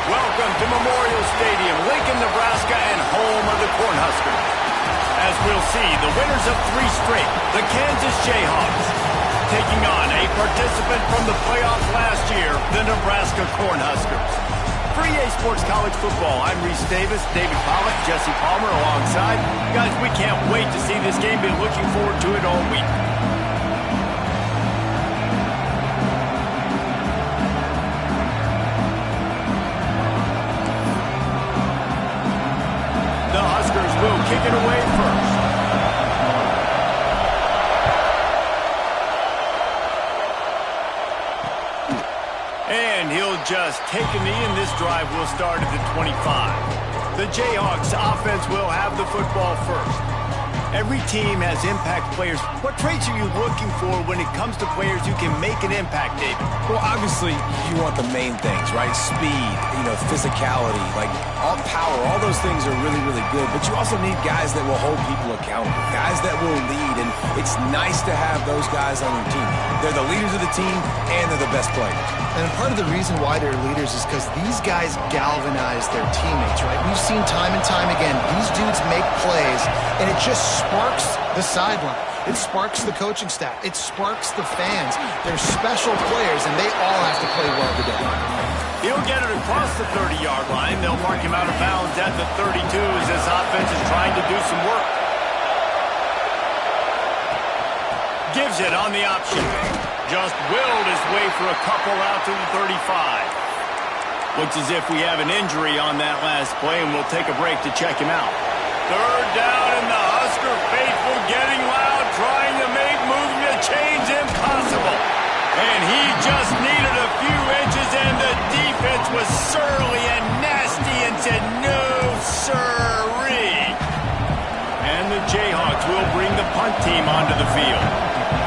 Welcome to Memorial Stadium, Lincoln, Nebraska, and home of the Cornhuskers. As we'll see, the winners of 3 straight, the Kansas Jayhawks, taking on a participant from the playoffs last year, the Nebraska Cornhuskers. For EA Sports College Football, I'm Reese Davis, David Pollack, Jesse Palmer alongside. Guys, we can't wait to see this game. Been looking forward to it all week. The Huskers will kick it away first. And he'll just take a knee, and this drive will start at the 25. The Jayhawks offense will have the football first. Every team has impact players. What traits are you looking for when it comes to players who can make an impact, David? Well, obviously, you want the main things, right? Speed, physicality, like all power, all those things are really, really good. But you also need guys that will hold people accountable, guys that will lead, and it's nice to have those guys on your team. They're the leaders of the team, and they're the best players. And part of the reason why they're leaders is because these guys galvanize their teammates, right? We've seen time and time again, these dudes make plays, and it just sparks the sideline. It sparks the coaching staff. It sparks the fans. They're special players, and they all have to play well together. He'll get it across the 30-yard line. They'll mark him out of bounds at the 32 as this offense is trying to do some work. Gives it on the option. Just willed his way for a couple out to the 35. Looks as if we have an injury on that last play, and we'll take a break to check him out. Third down, and the Husker faithful getting loud, trying to make moving the chains impossible. And he just needed a few inches, and the defense was surly and nasty and said, no, sirree. And the Jayhawks will bring the punt team onto the field.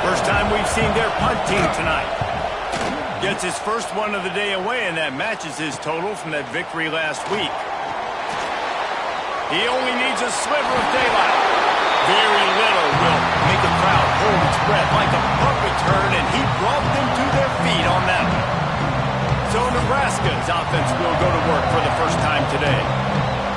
First time we've seen their punt team tonight. Gets his first one of the day away, and that matches his total from that victory last week. He only needs a sliver of daylight. Very little will make the crowd hold its breath like a punt return, and he brought them to their feet on that one. So Nebraska's offense will go to work for the first time today.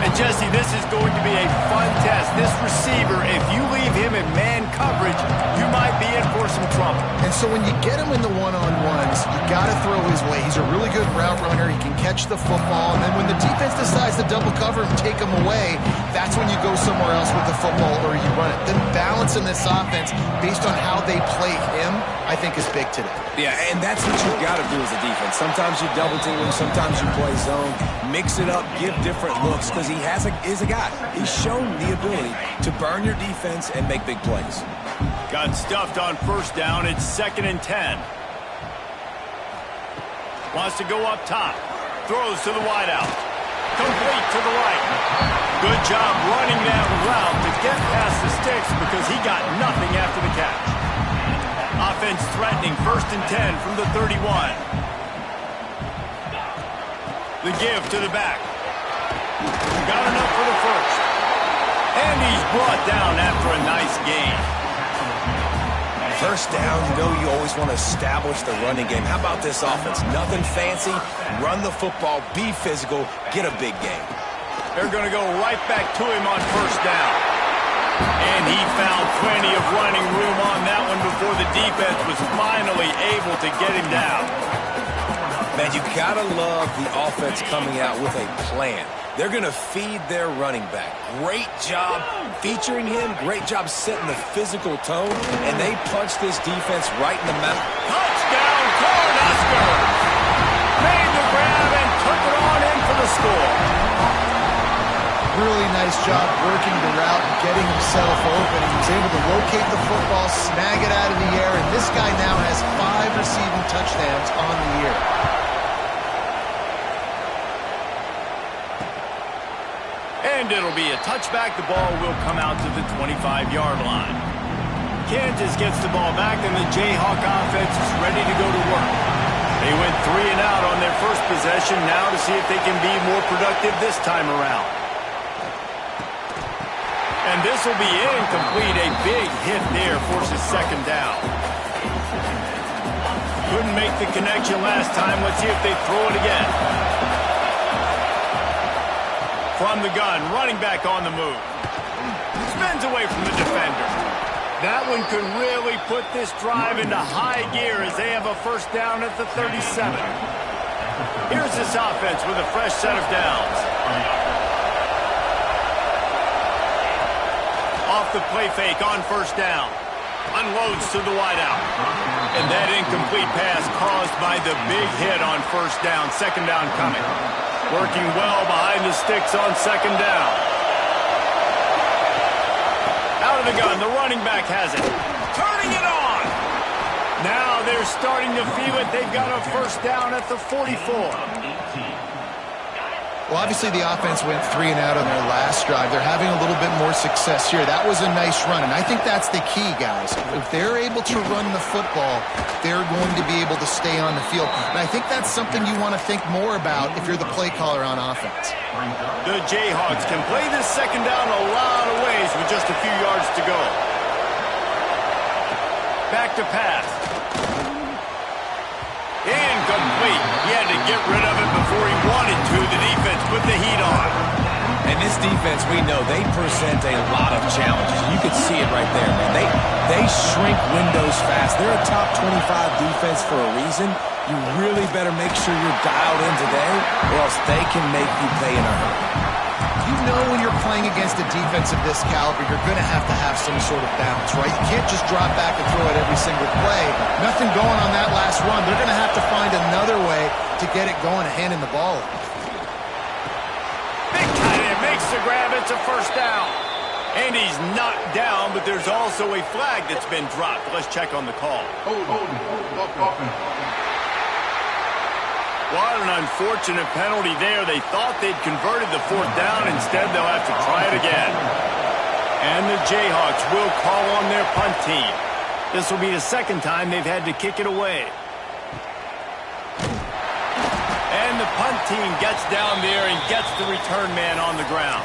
And Jesse, this is going to be a fun test. This receiver, if you leave him in man coverage, you might be in for some trouble. And so when you get him in the one-on-ones, you got to throw his way. He's a really good route runner. He can catch the football. And then when the defense decides to double cover and take him away, that's when you go somewhere else with the football or you run it. The balance in this offense, based on how they play him, I think is big today. Yeah, and that's what you've got to do as a defense. Sometimes you double team him, sometimes you play zone. Mix it up, give different looks, because he is a guy. He's shown the ability to burn your defense and make big plays. Got stuffed on first down. It's 2nd and 10. Wants to go up top. Throws to the wideout. Complete to the right. Good job running that route to get past the sticks because he got nothing after the catch. Offense threatening 1st and 10 from the 31. The give to the back. Got enough for the first. And he's brought down after a nice gain. First down, you always want to establish the running game. How about this offense? Nothing fancy. Run the football, be physical, get a big gain. They're going to go right back to him on first down. And he found plenty of running room on that one before the defense was finally able to get him down. Man, you got to love the offense coming out with a plan. They're going to feed their running back. Great job featuring him. Great job setting the physical tone. And they punched this defense right in the mouth. Touchdown, Cornhuskers! Made the grab and took it on in for the score. Really nice job working the route and getting himself open. He was able to locate the football, snag it out of the air, and this guy now has 5 receiving touchdowns on the year. And it'll be a touchback. The ball will come out to the 25-yard line. Kansas gets the ball back, and the Jayhawk offense is ready to go to work. They went 3 and out on their first possession, now to see if they can be more productive this time around. And this will be incomplete. A big hit there forces 2nd down. Couldn't make the connection last time. Let's see if they throw it again. From the gun, running back on the move. Spins away from the defender. That one could really put this drive into high gear as they have a first down at the 37. Here's this offense with a fresh set of downs. Off the play fake on first down. Unloads to the wideout. And that incomplete pass caused by the big hit on first down. Second down coming. Working well behind the sticks on second down. Out of the gun, the running back has it. Turning it on. Now they're starting to feel it. They've got a first down at the 44. Well, obviously the offense went 3 and out on their last drive. They're having a little bit more success here. That was a nice run, and I think that's the key, guys. If they're able to run the football, they're going to be able to stay on the field. And I think that's something you want to think more about if you're the play caller on offense. The Jayhawks can play this second down a lot of ways with just a few yards to go. Back to pass. Incomplete. He had to get rid of it before he wanted to. The defense put the heat on. And this defense, we know, they present a lot of challenges. You can see it right there, man. They shrink windows fast. They're a top 25 defense for a reason. You really better make sure you're dialed in today, or else they can make you pay in a hurry. You know when you're playing against a defense of this caliber, you're going to have some sort of balance, right? You can't just drop back and throw it every single play. Nothing going on that last run. They're going to have to find another way to get it going and handing the ball. Big tight end makes the grab. It's a first down. And he's knocked down, but there's also a flag that's been dropped. Let's check on the call. What an unfortunate penalty there. They thought they'd converted the fourth down. Instead, they'll have to try it again. And the Jayhawks will call on their punt team. This will be the second time they've had to kick it away. And the punt team gets down there and gets the return man on the ground.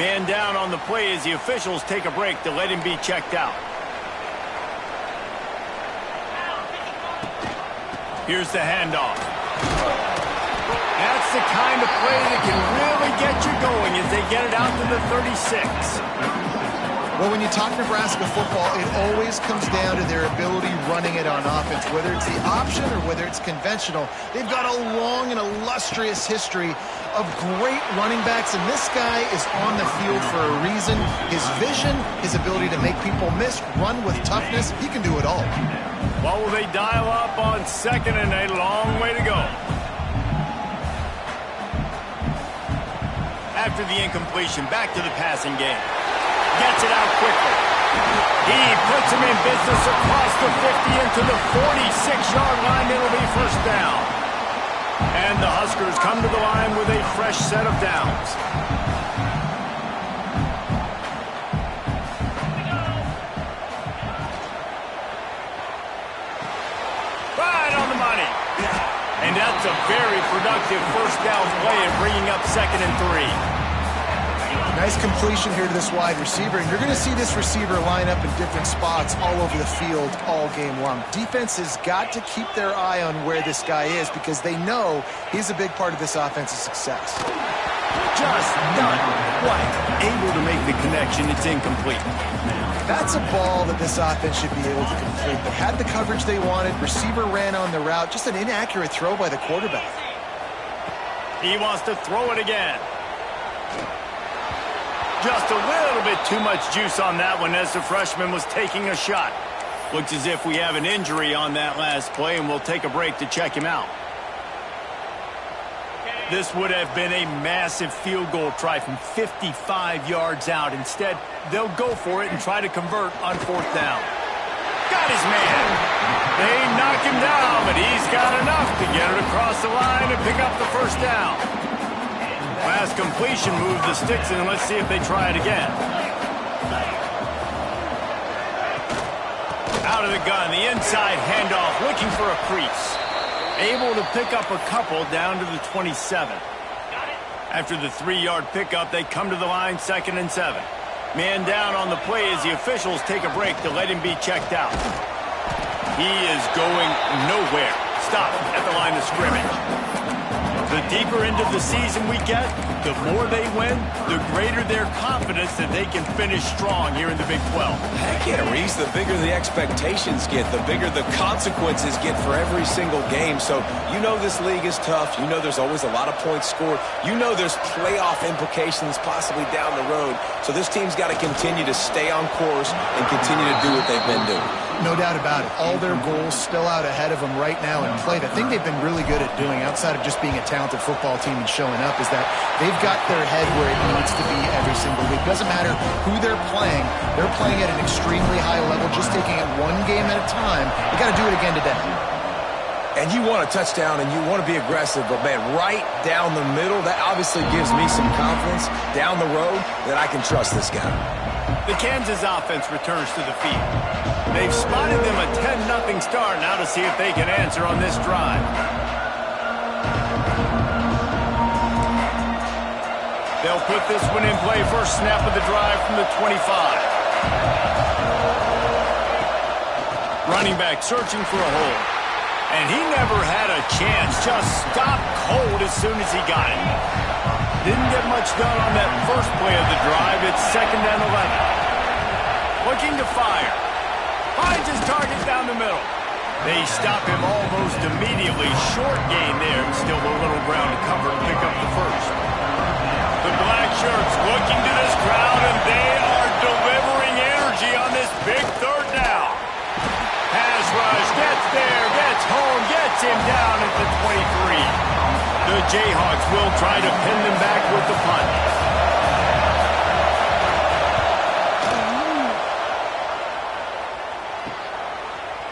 Man down on the play as the officials take a break to let him be checked out. Here's the handoff. That's the kind of play that can really get you going as they get it out to the 36. Well, when you talk Nebraska football, it always comes down to their ability running it on offense, whether it's the option or whether it's conventional. They've got a long and illustrious history of great running backs, and this guy is on the field for a reason. His vision, his ability to make people miss, run with toughness, he can do it all. What will they dial up on second and a long way to go? After the incompletion, back to the passing game. Gets it out quickly. He puts him in business across the 50 into the 46-yard line. It'll be first down. And the Huskers come to the line with a fresh set of downs. Right on the money. And that's a very productive first down play in bringing up 2nd and 3. Nice completion here to this wide receiver, and you're going to see this receiver line up in different spots all over the field all game long. Defense has got to keep their eye on where this guy is because they know he's a big part of this offense's success. Just not quite able to make the connection. It's incomplete. That's a ball that this offense should be able to complete. They had the coverage they wanted. Receiver ran on the route. Just an inaccurate throw by the quarterback. He wants to throw it again. Just a little bit too much juice on that one as the freshman was taking a shot. Looks as if we have an injury on that last play, and we'll take a break to check him out. This would have been a massive field goal try from 55 yards out. Instead, they'll go for it and try to convert on fourth down. Got his man. They knock him down, but he's got enough to get it across the line and pick up the first down. Last completion moved the sticks, and let's see if they try it again. Out of the gun, the inside handoff, looking for a crease. Able to pick up a couple down to the 27. After the 3-yard pickup, they come to the line 2nd and 7. Man down on the play as the officials take a break to let him be checked out. He is going nowhere. Stop at the line of scrimmage. The deeper into the season we get, the more they win, the greater their confidence that they can finish strong here in the Big 12. Heck yeah, Reese, the bigger the expectations get, the bigger the consequences get for every single game. So you know this league is tough. You know there's always a lot of points scored. You know there's playoff implications possibly down the road. So this team's got to continue to stay on course and continue to do what they've been doing. No doubt about it. All their goals still out ahead of them right now in play. The thing they've been really good at doing, outside of just being a talented football team and showing up, is that they've got their head where it needs to be every single week. Doesn't matter who they're playing at an extremely high level, just taking it one game at a time. You got to do it again today. And you want a touchdown and you want to be aggressive, but man, right down the middle, that obviously gives me some confidence down the road that I can trust this guy. The Kansas offense returns to the field. They've spotted them a 10-0 start. Now to see if they can answer on this drive. They'll put this one in play. First snap of the drive from the 25. Running back searching for a hole. And he never had a chance. Just stopped cold as soon as he got it. Didn't get much done on that first play of the drive. It's 2nd and 11. Looking to fire. Finds his target down the middle. They stop him almost immediately. Short gain there. Still a little ground to cover and pick up the first. The black shirts looking to this crowd, and they are delivering energy on this big 3rd down. Pass rush, gets there, gets home, gets him down at the 23. The Jayhawks will try to pin them back with the punt.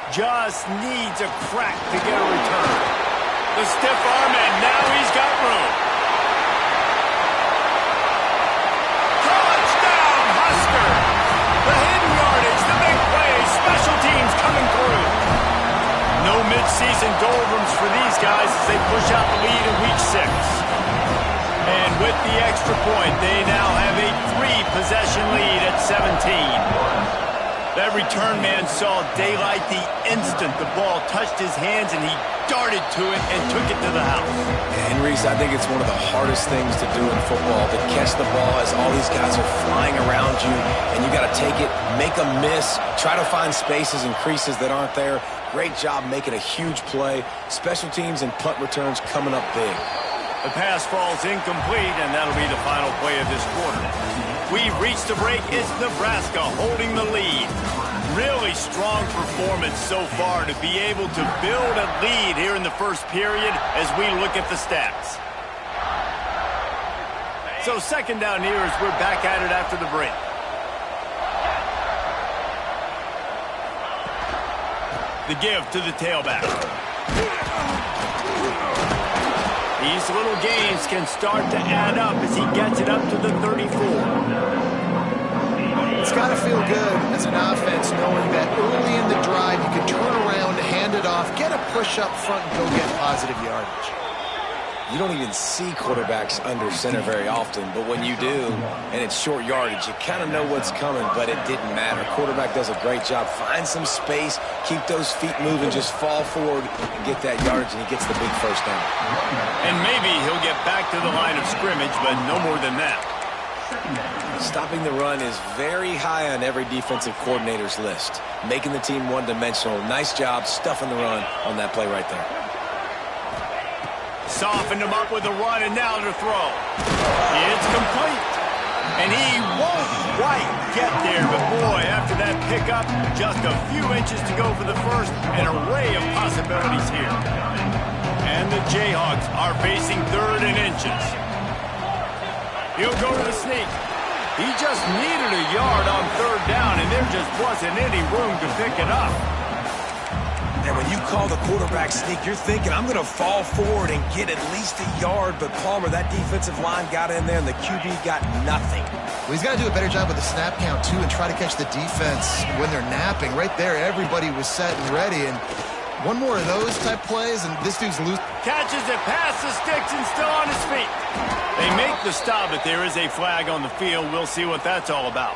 Just needs a crack to get a return. The stiff arm, and now he's got room. Touchdown, Husker! The hidden yardage, the big play, special teams coming through. No midseason doldrums for these guys as they push out the lead in Week 6. And with the extra point, they now have a 3-possession lead at 17. That return man saw daylight the instant the ball touched his hands, and he darted to it and took it to the house. And Reese, I think it's one of the hardest things to do in football, to catch the ball as all these guys are flying around you, and you got to take it, make a miss, try to find spaces and creases that aren't there. Great job making a huge play. Special teams and punt returns coming up big. The pass falls incomplete, and that'll be the final play of this quarter. We've reached the break. It's Nebraska holding the lead. Really strong performance so far to be able to build a lead here in the first period as we look at the stats. So 2nd down here as we're back at it after the break. The give to the tailback. These little gains can start to add up as he gets it up to the 34. It's got to feel good as an offense knowing that early in the drive you can turn around, hand it off, get a push up front, and go get positive yardage. You don't even see quarterbacks under center very often, but when you do, and it's short yardage, you kind of know what's coming, but it didn't matter. Quarterback does a great job. Find some space, keep those feet moving, just fall forward and get that yardage, and he gets the big first down. And maybe he'll get back to the line of scrimmage, but no more than that. Stopping the run is very high on every defensive coordinator's list. Making the team one-dimensional. Nice job stuffing the run on that play right there. Softened him up with a run, and now to throw. It's complete. And he won't quite get there, but boy, after that pickup, just a few inches to go for the first. An array of possibilities here. And the Jayhawks are facing 3rd and inches. He'll go to the sneak. He just needed a yard on 3rd down, and there just wasn't any room to pick it up. And when you call the quarterback sneak, you're thinking, I'm going to fall forward and get at least a yard. But Palmer, that defensive line got in there, and the QB got nothing. Well, he's got to do a better job with the snap count, too, and try to catch the defense when they're napping. Right there, everybody was set and ready, and one more of those type plays, and this dude's loose. Catches it past the sticks and still on his feet. They make the stop, but there is a flag on the field. We'll see what that's all about.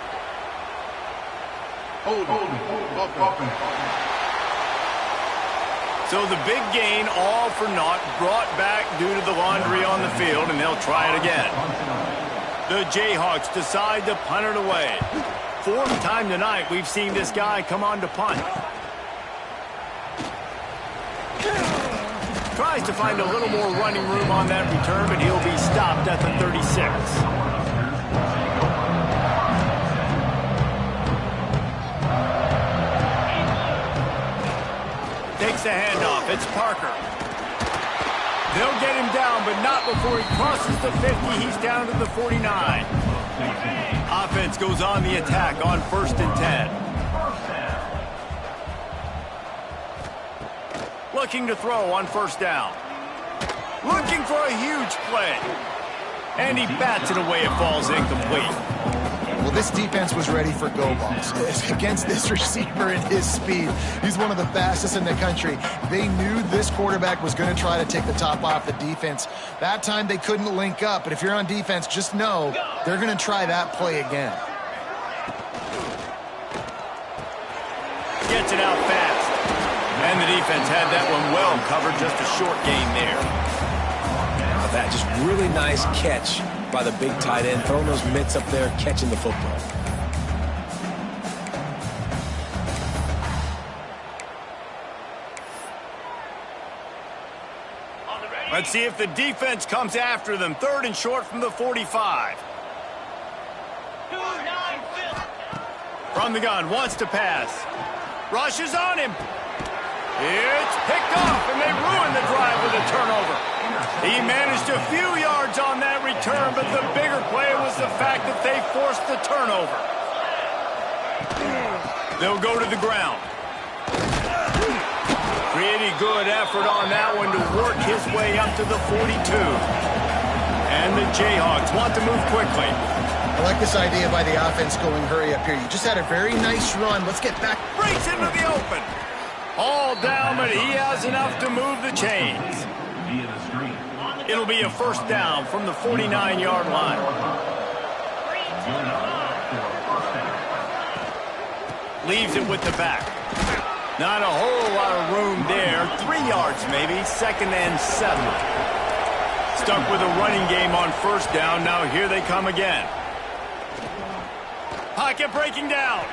So the big gain, all for naught, brought back due to the laundry on the field, and they'll try it again. The Jayhawks decide to punt it away. Fourth time tonight we've seen this guy come on to punt. Tries to find a little more running room on that return, but he'll be stopped at the 36. Takes the handoff. It's Parker. They'll get him down, but not before he crosses the 50. He's down to the 49. Offense goes on the attack on 1st and 10. Looking to throw on 1st down. Looking for a huge play. And he bats it away. It falls incomplete. Well, this defense was ready for go balls. Against this receiver and his speed, he's one of the fastest in the country. They knew this quarterback was going to try to take the top off the defense. That time they couldn't link up, but if you're on defense, just know they're going to try that play again. Gets it out fast. And the defense had that one well covered, just a short gain there. That just really nice catch by the big tight end, throwing those mitts up there, catching the football. Let's see if the defense comes after them. 3rd and short from the 45. From the gun, wants to pass. Rushes on him. It's picked off, and they ruin the drive with a turnover. He managed a few yards on that return, but the bigger play was the fact that they forced the turnover. They'll go to the ground. Pretty good effort on that one to work his way up to the 42. And the Jayhawks want to move quickly. I like this idea by the offense going hurry up here. You just had a very nice run. Let's get back. Breaks into the open. All down, but he has enough to move the chains. It'll be a 1st down from the 49-yard line. Leaves it with the back. Not a whole lot of room there. 3 yards maybe. 2nd and 7. Stuck with a running game on 1st down. Now here they come again. Pocket breaking down.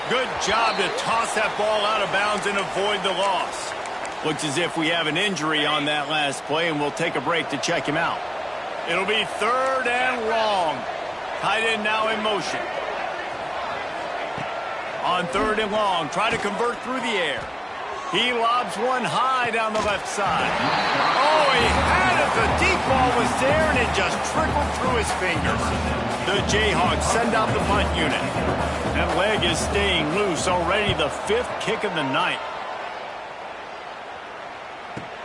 Good job to toss that ball out of bounds and avoid the loss. Looks as if we have an injury on that last play, and we'll take a break to check him out. It'll be 3rd and long. Tight end now in motion. On 3rd and long, try to convert through the air. He lobs one high down the left side. Oh, he had it. The deep ball was there, and it just trickled through his fingers. The Jayhawks send out the punt unit. That leg is staying loose already, the 5th kick of the night.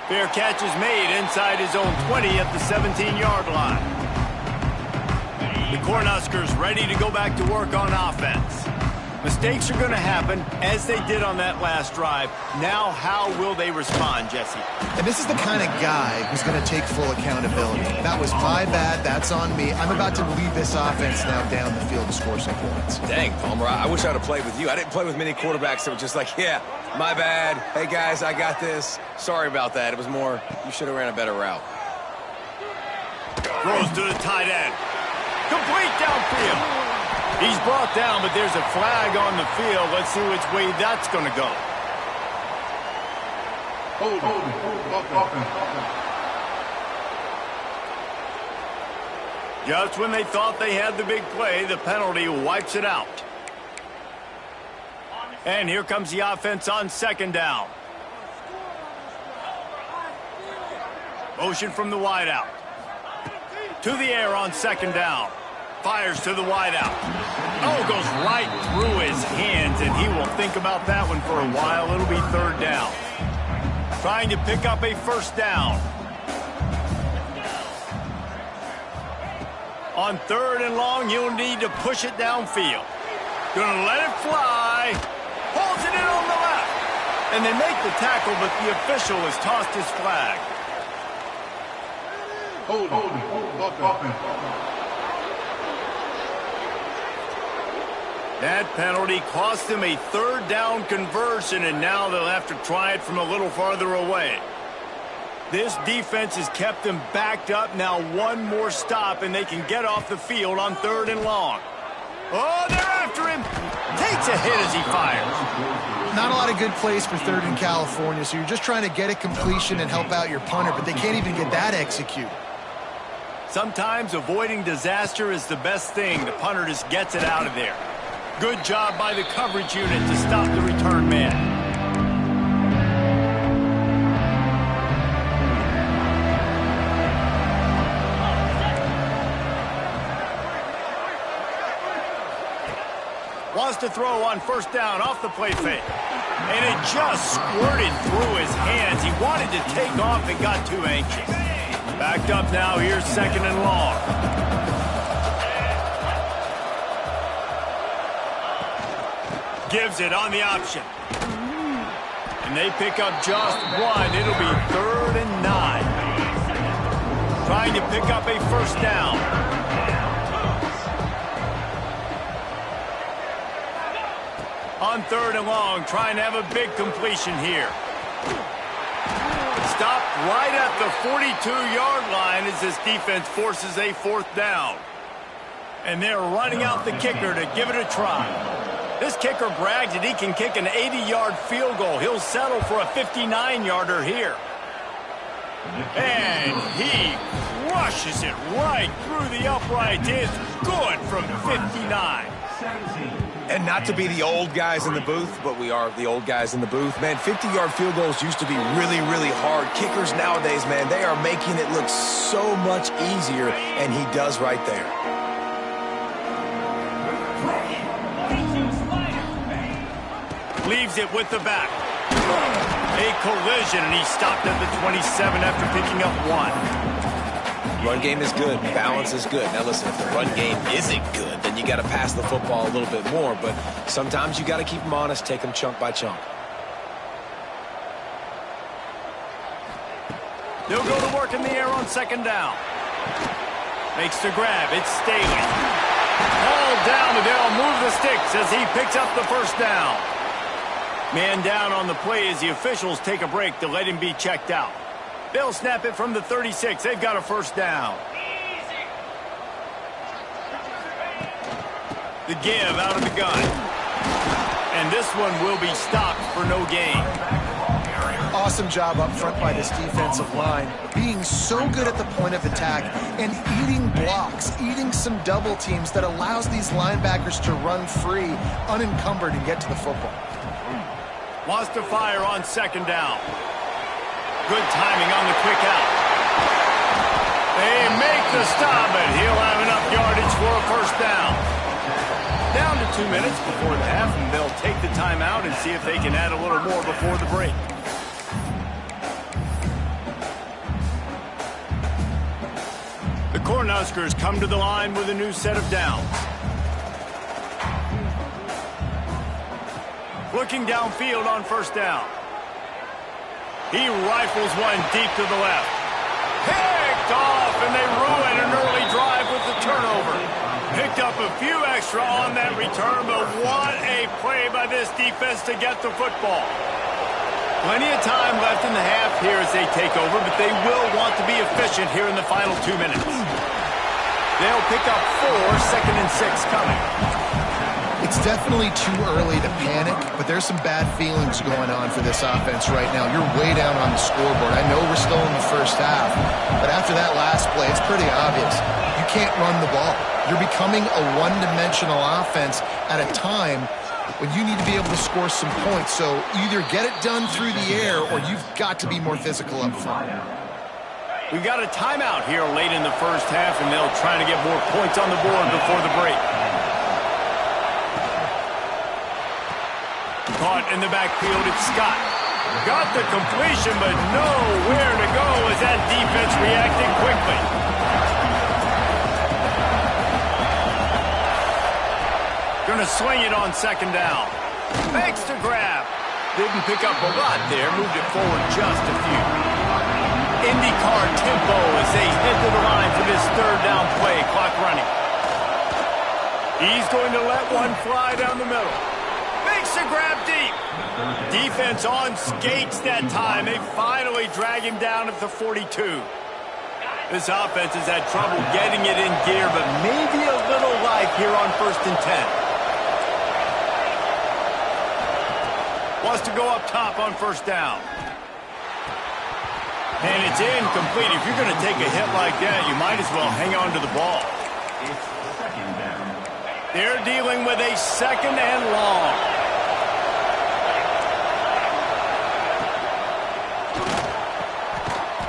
Fair catch is made inside his own 20 at the 17-yard line. The Cornhuskers ready to go back to work on offense. Mistakes are going to happen, as they did on that last drive. Now, how will they respond, Jesse? And this is the kind of guy who's going to take full accountability. That was my bad. That's on me. I'm about to lead this offense now down the field to score some points. Dang, Palmer, I wish I would have played with you. I didn't play with many quarterbacks that were just like, yeah, my bad. Hey, guys, I got this. Sorry about that. It was more, you should have ran a better route. Throws to the tight end. Complete downfield. He's brought down, but there's a flag on the field. Let's see which way that's going to go. Just when they thought they had the big play, the penalty wipes it out. And here comes the offense on 2nd down. Motion from the wideout. To the air on 2nd down. Fires to the wideout. Oh, goes right through his hands, and he will think about that one for a while. It'll be 3rd down. Trying to pick up a 1st down. On 3rd and long, you'll need to push it downfield. Gonna let it fly. Pulls it in on the left. And they make the tackle, but the official has tossed his flag. Hold. That penalty cost them a third down conversion, and now they'll have to try it from a little farther away. This defense has kept them backed up. Now one more stop, and they can get off the field on 3rd and long. Oh, they're after him. Takes a hit as he fires. Not a lot of good plays for 3rd in California, so you're just trying to get a completion and help out your punter, but they can't even get that executed. Sometimes avoiding disaster is the best thing. The punter just gets it out of there. Good job by the coverage unit to stop the return man. Wants to throw on 1st down off the play fake. And it just squirted through his hands. He wanted to take off and got too anxious. Backed up now, here's 2nd and long. Gives it on the option. And they pick up just one. It'll be 3rd and 9. Trying to pick up a 1st down. On 3rd and long, trying to have a big completion here. Stopped right at the 42-yard line as this defense forces a 4th down. And they're running out the kicker to give it a try. This kicker brags that he can kick an 80-yard field goal. He'll settle for a 59-yarder here. And he crushes it right through the upright. It's good from 59. And not to be the old guys in the booth, but we are the old guys in the booth. Man, 50-yard field goals used to be really, really hard. Kickers nowadays, man, they are making it look so much easier, and he does right there. Leaves it with the back. A collision, and he stopped at the 27 after picking up 1. Run game is good. Balance is good. Now, listen, if the run game isn't good, then you got to pass the football a little bit more. But sometimes you got to keep them honest, take them chunk by chunk. They'll go to work in the air on 2nd down. Makes the grab. It's Staley. All down, but they'll move the sticks as he picks up the 1st down. Man down on the play as the officials take a break to let him be checked out. They'll snap it from the 36. They've got a 1st down. The give out of the gun. And this one will be stopped for no gain. Awesome job up front by this defensive line. Being so good at the point of attack and eating blocks, eating some double teams that allows these linebackers to run free, unencumbered, and get to the football. Wants to fire on 2nd down. Good timing on the quick out. They make the stop, but he'll have enough yardage for a 1st down. Down to 2 minutes before the half, and they'll take the timeout and see if they can add a little more before the break. The Cornhuskers come to the line with a new set of downs. Looking downfield on 1st down. He rifles one deep to the left. Picked off, and they ruin an early drive with the turnover. Picked up a few extra on that return, but what a play by this defense to get the football. Plenty of time left in the half here as they take over, but they will want to be efficient here in the final 2 minutes. They'll pick up 4, 2nd and 6 coming. It's definitely too early to panic, but there's some bad feelings going on for this offense right now. You're way down on the scoreboard. I know we're still in the 1st half, but after that last play, it's pretty obvious. You can't run the ball. You're becoming a one-dimensional offense at a time when you need to be able to score some points. So either get it done through the air or you've got to be more physical up front. We've got a timeout here late in the 1st half, and they'll try to get more points on the board before the break. Caught in the backfield, it's Scott. Got the completion, but nowhere to go as that defense reacted quickly. Gonna swing it on 2nd down. Makes the grab. Didn't pick up a lot there, moved it forward just a few. IndyCar tempo as they head to the line for this 3rd down play, clock running. He's going to let one fly down the middle. Makes a grab deep. Defense on skates that time. They finally drag him down at the 42. This offense has had trouble getting it in gear, but maybe a little life here on 1st and 10. Wants to go up top on 1st down. And it's incomplete. If you're going to take a hit like that, you might as well hang on to the ball. They're dealing with a 2nd and long.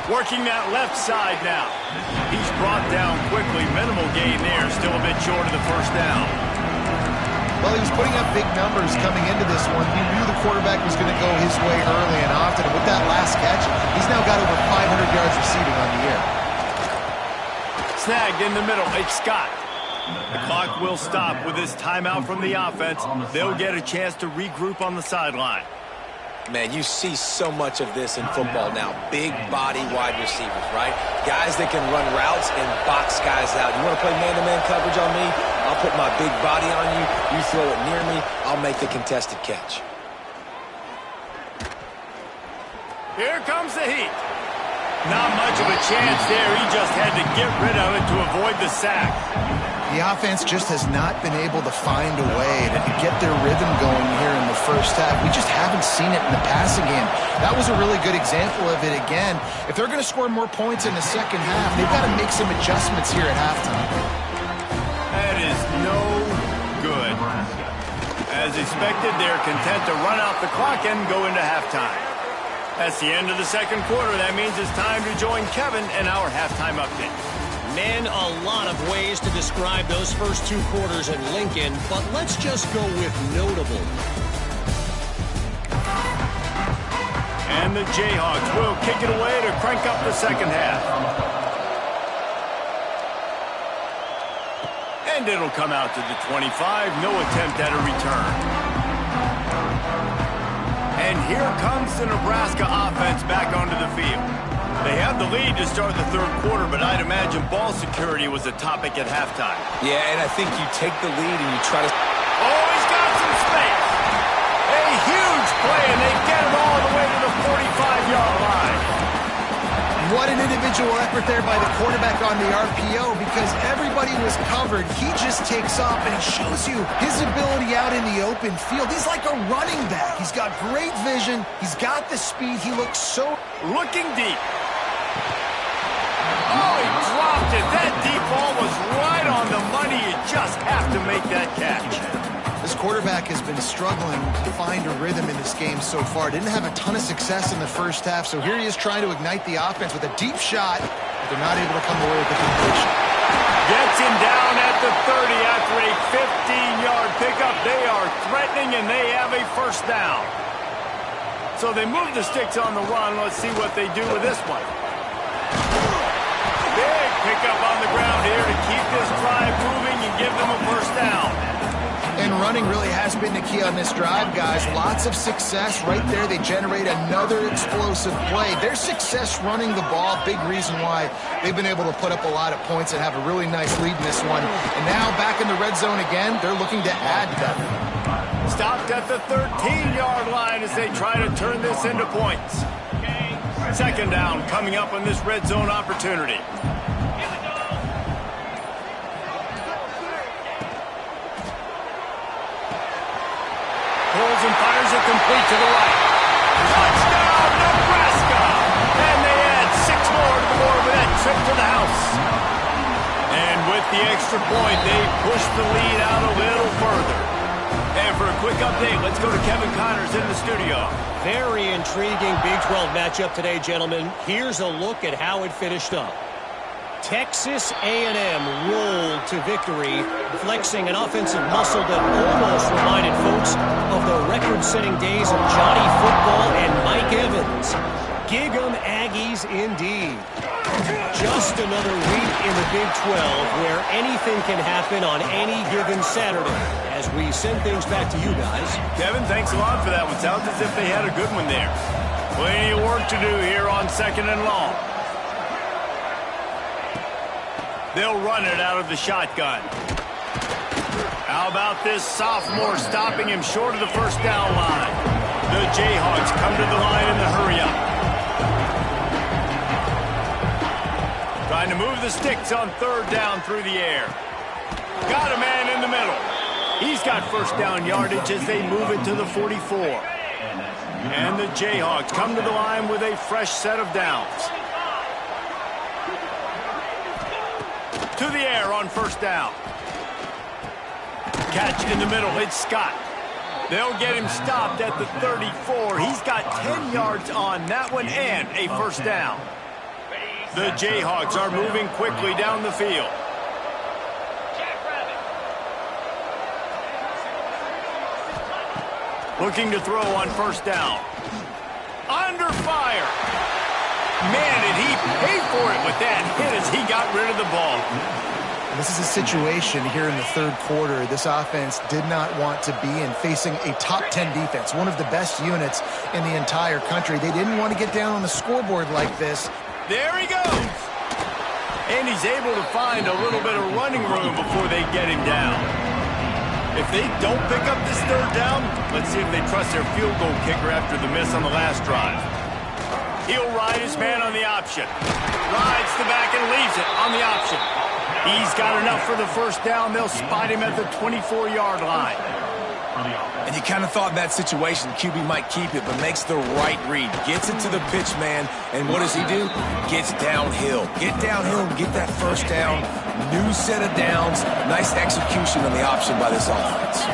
Working that left side now. He's brought down quickly. Minimal gain there. Still a bit short of the 1st down. Well, he was putting up big numbers coming into this one. He knew the quarterback was going to go his way early and often. And with that last catch, he's now got over 500 yards receiving on the year. Snagged in the middle. It's Scott. The clock will stop with this timeout from the offense. They'll get a chance to regroup on the sideline. Man, you see so much of this in football now. Big body wide receivers, right? Guys that can run routes and box guys out. You want to play man-to-man coverage on me? I'll put my big body on you. You throw it near me, I'll make the contested catch. Here comes the heat. Not much of a chance there. He just had to get rid of it to avoid the sack. The offense just has not been able to find a way to get their rhythm going here in the 1st half. We just haven't seen it in the passing game. That was a really good example of it again. If they're going to score more points in the 2nd half, they've got to make some adjustments here at halftime. That is no good. As expected, they're content to run out the clock and go into halftime. That's the end of the 2nd quarter. That means it's time to join Kevin in our halftime update. Man, a lot of ways to describe those first 2 quarters in Lincoln, but let's just go with notable. And the Jayhawks will kick it away to crank up the 2nd half. And it'll come out to the 25. No attempt at a return. And here comes the Nebraska offense back onto the field. They have the lead to start the 3rd quarter, but I'd imagine ball security was a topic at halftime. Yeah, and I think you take the lead and you try to... Oh, he's got some space. A huge play, and they get it all the way to the 45-yard line. What an individual effort there by the quarterback on the RPO, because everybody was covered. He just takes off, and it shows you his ability out in the open field. He's like a running back. He's got great vision. He's got the speed. He looks so... Looking deep. Oh, he dropped it. That deep ball was right on the money. You just have to make that catch. This quarterback has been struggling to find a rhythm in this game so far. Didn't have a ton of success in the 1st half, so here he is trying to ignite the offense with a deep shot, but they're not able to come away with the completion. Gets him down at the 30 after a 15-yard pickup. They are threatening, and they have a 1st down. So they move the sticks on the run. Let's see what they do with this one. Big pickup on the ground here to keep this drive moving and give them a 1st down. And running really has been the key on this drive, guys. Lots of success right there. They generate another explosive play. Their success running the ball, big reason why they've been able to put up a lot of points and have a really nice lead in this one. And now back in the red zone again, they're looking to add to that. Stopped at the 13-yard line as they try to turn this into points. 2nd down coming up on this red zone opportunity. Pulls and fires it complete to the right. Touchdown, Nebraska! And they add 6 more to the board with that trip to the house. And with the extra point, they push the lead out a little further. And for a quick update, let's go to Kevin Connors in the studio. Very intriguing Big 12 matchup today, gentlemen. Here's a look at how it finished up. Texas A&M rolled to victory, flexing an offensive muscle that almost reminded folks of the record-setting days of Johnny Football and Mike Evans. Gig 'em Aggies indeed. Just another week in the Big 12 where anything can happen on any given Saturday. As we send things back to you guys. Kevin, thanks a lot for that one. Sounds as if they had a good one there. Plenty of work to do here on 2nd and long. They'll run it out of the shotgun. How about this sophomore stopping him short of the first down line? The Jayhawks come to the line in the hurry-up. Trying to move the sticks on third down through the air. Got a man in the middle. He's got first down yardage as they move it to the 44. And the Jayhawks come to the line with a fresh set of downs. To the air on first down. Catch in the middle. It's Scott. They'll get him stopped at the 34. He's got 10 yards on that one and a first down. The Jayhawks are moving quickly down the field. Looking to throw on first down. Under fire. Man, did he pay for it with that hit as he got rid of the ball. This is a situation here in the third quarter this offense did not want to be in, facing a top 10 defense, one of the best units in the entire country. They didn't want to get down on the scoreboard like this. There he goes. And he's able to find a little bit of running room before they get him down. If they don't pick up this third down, let's see if they trust their field goal kicker after the miss on the last drive. He'll ride his man on the option. Rides the back and leaves it on the option. He's got enough for the first down. They'll spot him at the 24-yard line. And you kind of thought in that situation QB might keep it, but makes the right read. Gets it to the pitch man, and what does he do? Gets downhill. Get downhill and get that first down. New set of downs. Nice execution on the option by this offense.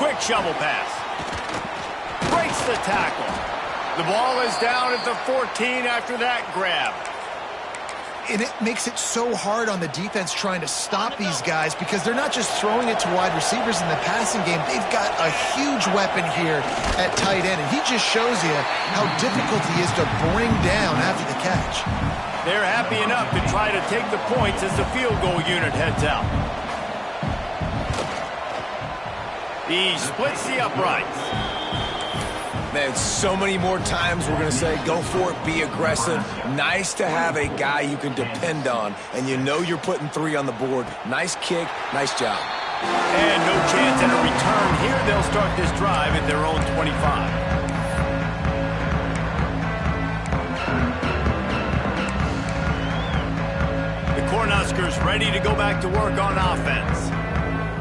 Quick shovel pass. Breaks the tackle. The ball is down at the 14 after that grab. And it makes it so hard on the defense trying to stop these guys because they're not just throwing it to wide receivers in the passing game. They've got a huge weapon here at tight end, and he just shows you how difficult he is to bring down after the catch. They're happy enough to try to take the points as the field goal unit heads out. He splits the uprights. Man, so many more times we're going to say, go for it, be aggressive. Nice to have a guy you can depend on, and you know you're putting 3 on the board. Nice kick, nice job. And no chance at a return here. They'll start this drive at their own 25. The Cornhuskers ready to go back to work on offense.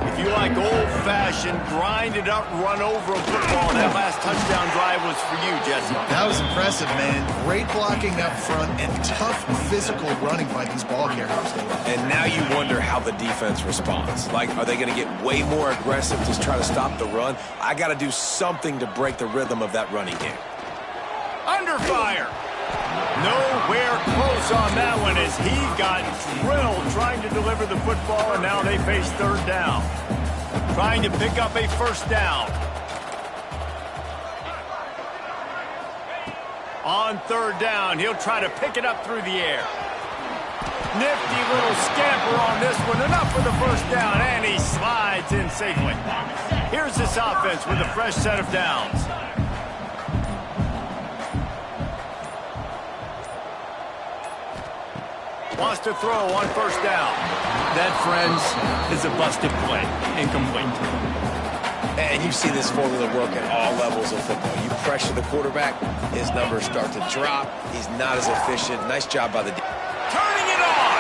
If you like old-fashioned, grinded-up, run-over of football, that last touchdown drive was for you, Jesse. That was impressive, man. Great blocking up front and tough physical running by these ball carriers. And now you wonder how the defense responds. Like, are they going to get way more aggressive to try to stop the run? I got to do something to break the rhythm of that running game. Under fire. Nowhere close on that one as he got drilled trying to deliver the football, and now they face third down. Trying to pick up a first down. On third down, he'll try to pick it up through the air. Nifty little scamper on this one. Enough for the first down, and he slides in safely. Here's this offense with a fresh set of downs. Wants to throw on first down. That, friends, is a busted play. Incomplete. And you see this formula work at all levels of football. You pressure the quarterback, his numbers start to drop. He's not as efficient. Nice job by the defense. Turning it on.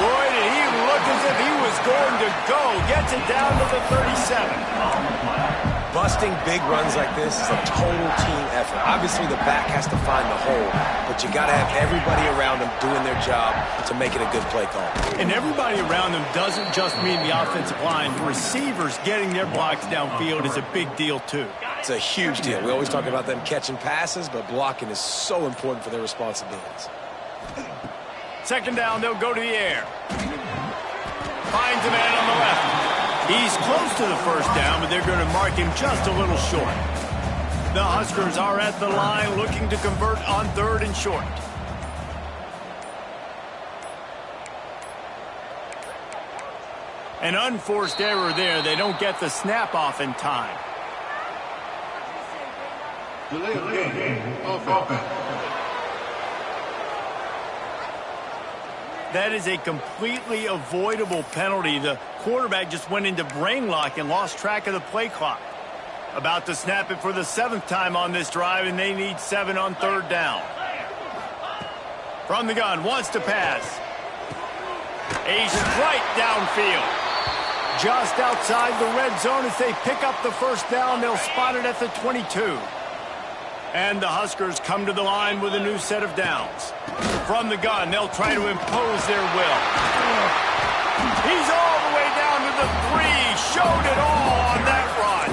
Boy, did he look as if he was going to go. Gets it down to the 37. Busting big runs like this is a total team effort. Obviously, the back has to find the hole, but you got to have everybody around them doing their job to make it a good play call. And everybody around them doesn't just mean the offensive line. Receivers getting their blocks downfield is a big deal, too. It's a huge deal. We always talk about them catching passes, but blocking is so important for their responsibilities. Second down, they'll go to the air. Finds a man on the left. He's close to the first down, but they're going to mark him just a little short. The Huskers are at the line looking to convert on third and short. An unforced error there. They don't get the snap off in time. Delay of game. Offense. That is a completely avoidable penalty. The quarterback just went into brain lock and lost track of the play clock. About to snap it for the 7th time on this drive, and they need 7 on 3rd down. From the gun, wants to pass. A strike downfield. Just outside the red zone as they pick up the 1st down. They'll spot it at the 22. And the Huskers come to the line with a new set of downs. From the gun, they'll try to impose their will. He's all the way down to the 3. Showed it all on that run.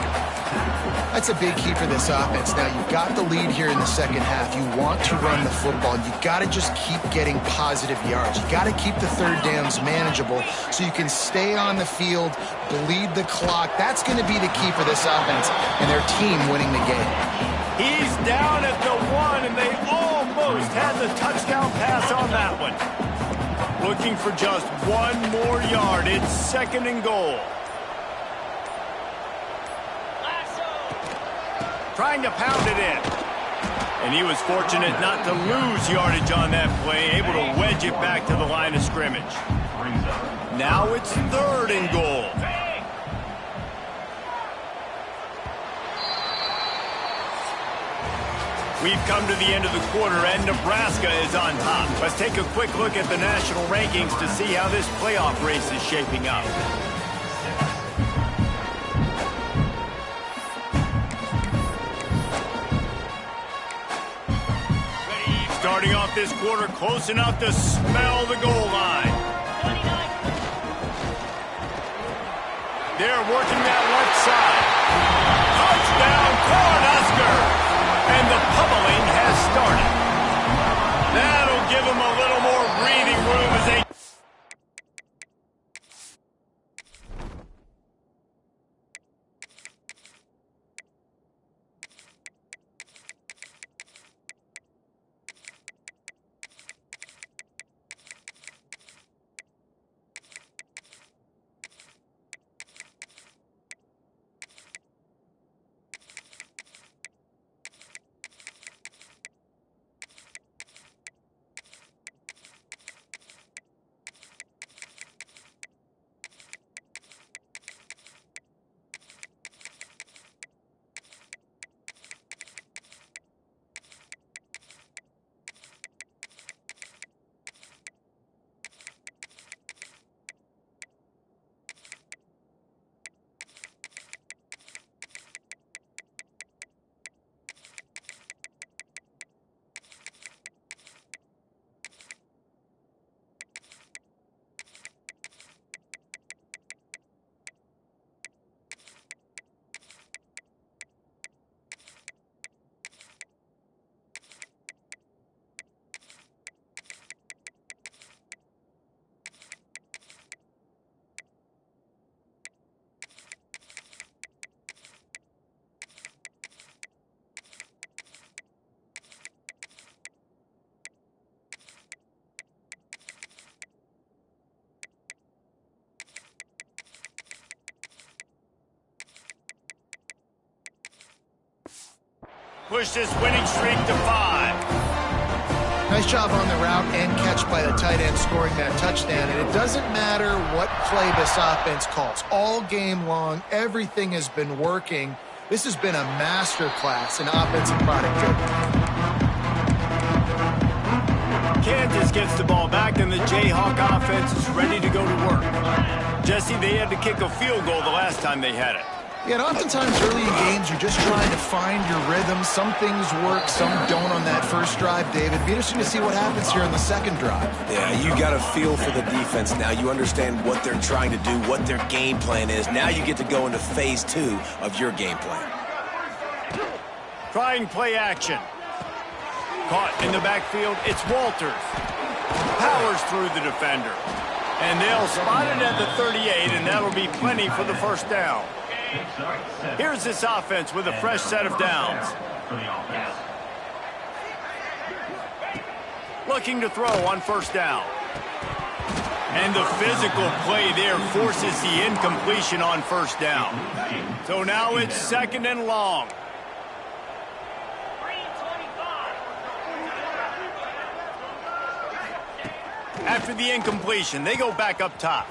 That's a big key for this offense. Now, you've got the lead here in the second half. You want to run the football. You got to just keep getting positive yards. You got to keep the 3rd downs manageable so you can stay on the field, bleed the clock. That's going to be the key for this offense and their team winning the game. He's down at the 1, and they almost had the touchdown pass on that one. Looking for just 1 more yard. It's 2nd and goal. Trying to pound it in. And he was fortunate not to lose yardage on that play, able to wedge it back to the line of scrimmage. Now it's 3rd and goal. We've come to the end of the quarter, and Nebraska is on top. Let's take a quick look at the national rankings to see how this playoff race is shaping up. Starting off this quarter close enough to smell the goal line. They're working that left side. Touchdown, Cornhuskers! And the pummeling has started. That'll give them a little more breathing room as they... Push this winning streak to 5. Nice job on the route and catch by the tight end scoring that touchdown. And it doesn't matter what play this offense calls. All game long, everything has been working. This has been a masterclass in offensive productivity. Kansas gets the ball back, and the Jayhawk offense is ready to go to work. Jesse, they had to kick a field goal the last time they had it. Yeah, and oftentimes early in games, you're just trying to find your rhythm. Some things work, some don't on that first drive, David. It'd be interesting to see what happens here on the second drive. Yeah, you got a feel for the defense now. You understand what they're trying to do, what their game plan is. Now you get to go into phase 2 of your game plan. Trying play action. Caught in the backfield, it's Walters. Powers through the defender. And they'll spot it at the 38, and that'll be plenty for the first down. Here's this offense with a fresh set of downs. Looking to throw on first down. And the physical play there forces the incompletion on first down. So now it's second and long. After the incompletion, they go back up top.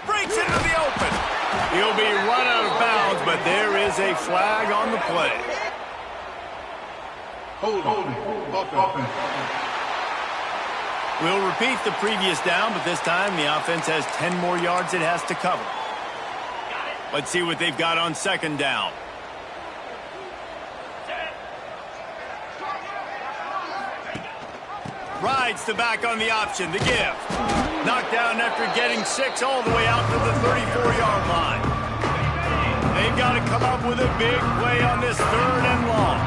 Breaks into the open. He'll be run out of bounds, but there is a flag on the play. Offense. We'll repeat the previous down, but this time the offense has 10 more yards it has to cover. Let's see what they've got on second down. Rides the back on the option, the give. Knocked down after getting 6 all the way out to the 34-yard line. They've got to come up with a big play on this 3rd and long.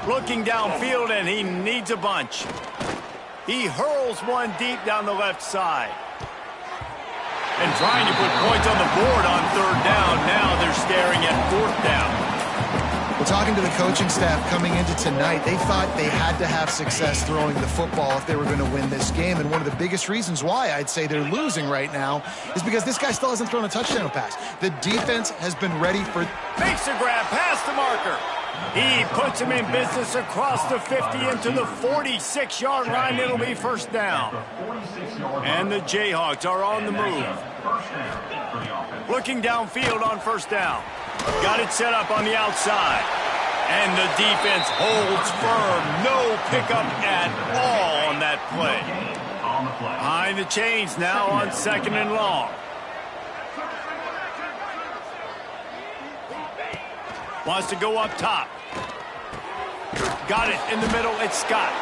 Looking downfield, and he needs a bunch. He hurls one deep down the left side. And trying to put points on the board on 3rd down. Now they're staring at 4th down. Well, talking to the coaching staff coming into tonight, they thought they had to have success throwing the football if they were going to win this game. And one of the biggest reasons why I'd say they're losing right now is because this guy still hasn't thrown a touchdown pass. The defense has been ready for... Makes a grab past the marker. He puts him in business across the 50 into the 46-yard line. It'll be 1st down. And the Jayhawks are on the move. Looking downfield on 1st down. Got it set up on the outside. And the defense holds firm. No pickup at all on that play. Behind the chains now on 2nd and long. Wants to go up top. Got it in the middle. It's Scott.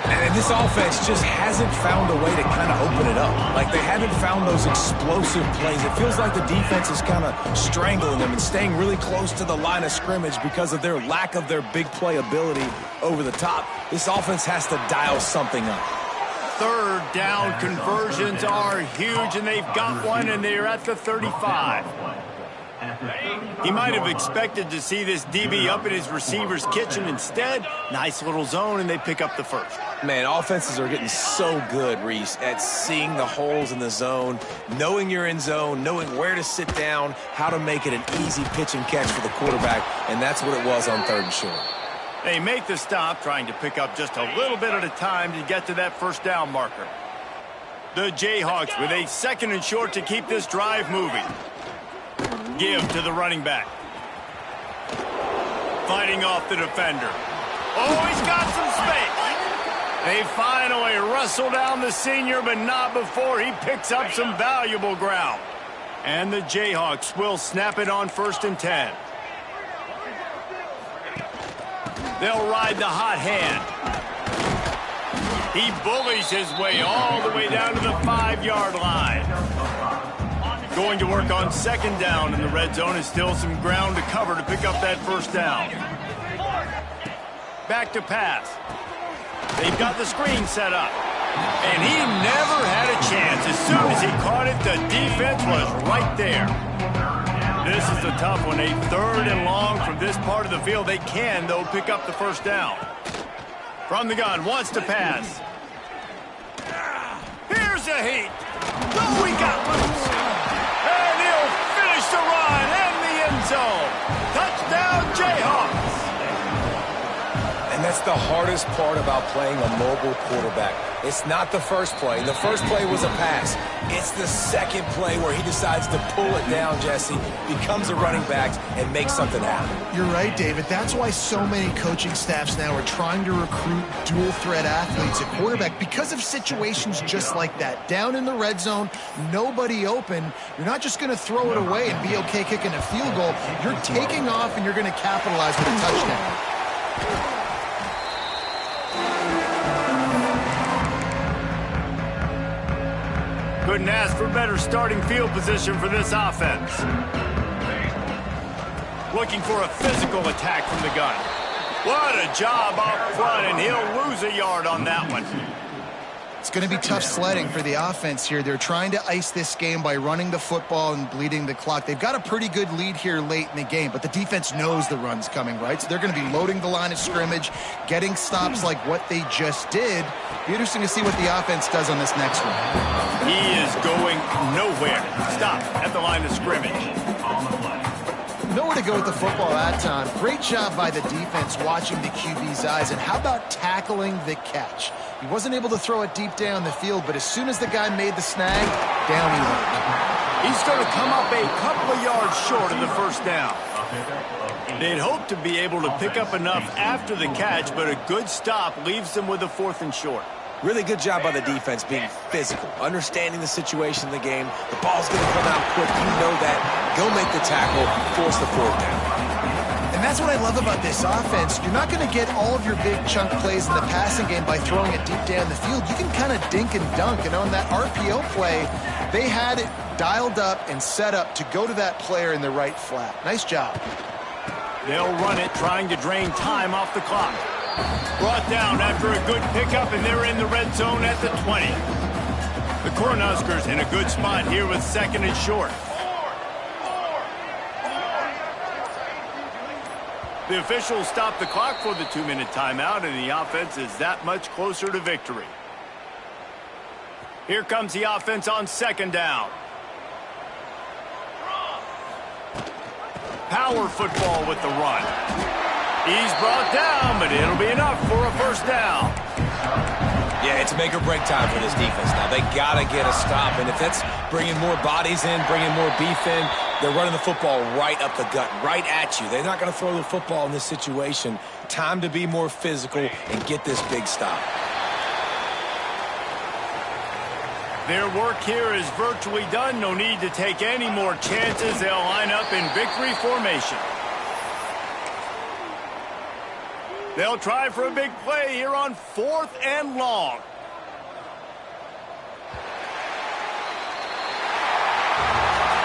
And this offense just hasn't found a way to kind of open it up. Like, they haven't found those explosive plays. It feels like the defense is kind of strangling them and staying really close to the line of scrimmage because of their lack of their big play ability over the top. This offense has to dial something up. 3rd down conversions are huge, and they've got one, and they're at the 35. He might have expected to see this DB up in his receiver's kitchen. Instead, nice little zone, and they pick up the 1st. Man, offenses are getting so good, Reese, at seeing the holes in the zone, knowing you're in zone, knowing where to sit down, how to make it an easy pitch and catch for the quarterback, and that's what it was on 3rd and short. They make the stop, trying to pick up just a little bit at a time to get to that 1st down marker. The Jayhawks with a 2nd and short to keep this drive moving. Give to the running back. Fighting off the defender. Oh, he's got some space. They finally wrestle down the senior, but not before he picks up some valuable ground. And the Jayhawks will snap it on 1st and 10. They'll ride the hot hand. He bullies his way all the way down to the 5-yard line. Going to work on 2nd down in the red zone, is still some ground to cover to pick up that 1st down. Back to pass. They've got the screen set up. And he never had a chance. As soon as he caught it, the defense was right there. This is a tough one. A 3rd and long from this part of the field. They can, though, pick up the 1st down. From the gun, wants to pass. Here's a heat. Oh, he got loose. And he'll finish the run in the end zone. Touchdown, Jayhawks. And that's the hardest part about playing a mobile quarterback. It's not the first play. The first play was a pass. It's the 2nd play where he decides to pull it down, Jesse, becomes a running back, and makes something happen. You're right, David. That's why so many coaching staffs now are trying to recruit dual-threat athletes at quarterback because of situations just like that. Down in the red zone, nobody open. You're not just going to throw it away and be okay kicking a field goal. You're taking off, and you're going to capitalize with a touchdown. Couldn't ask for better starting field position for this offense. Looking for a physical attack from the gun. What a job up front, and he'll lose a yard on that one. It's going to be tough sledding for the offense here. They're trying to ice this game by running the football and bleeding the clock. They've got a pretty good lead here late in the game, but the defense knows the run's coming, right? So they're going to be loading the line of scrimmage, getting stops like what they just did. Be interesting to see what the offense does on this next one. He is going nowhere. Stop at the line of scrimmage. Nowhere to go with the football that time. Great job by the defense watching the QB's eyes. And how about tackling the catch? He wasn't able to throw it deep down the field, but as soon as the guy made the snag, down he went. He's going to come up a couple of yards short of the first down. They'd hoped to be able to pick up enough after the catch, but a good stop leaves them with a 4th and short. Really good job by the defense being physical, understanding the situation in the game. The ball's going to come out quick. You know that. Go make the tackle, force the 4th down. And that's what I love about this offense. You're not going to get all of your big chunk plays in the passing game by throwing it deep down the field. You can kind of dink and dunk. And on that RPO play, they had it dialed up and set up to go to that player in the right flat. Nice job. They'll run it, trying to drain time off the clock. Brought down after a good pickup, and they're in the red zone at the 20. The Cornhuskers in a good spot here with 2nd and short. The officials stop the clock for the 2-minute timeout, and the offense is that much closer to victory. Here comes the offense on 2nd down. Power football with the run. He's brought down, but it'll be enough for a 1st down. Yeah, it's make or break time for this defense now. They got to get a stop, and if that's bringing more bodies in, bringing more beef in, they're running the football right up the gut, right at you. They're not going to throw the football in this situation. Time to be more physical and get this big stop. Their work here is virtually done. No need to take any more chances. They'll line up in victory formation. They'll try for a big play here on 4th and long.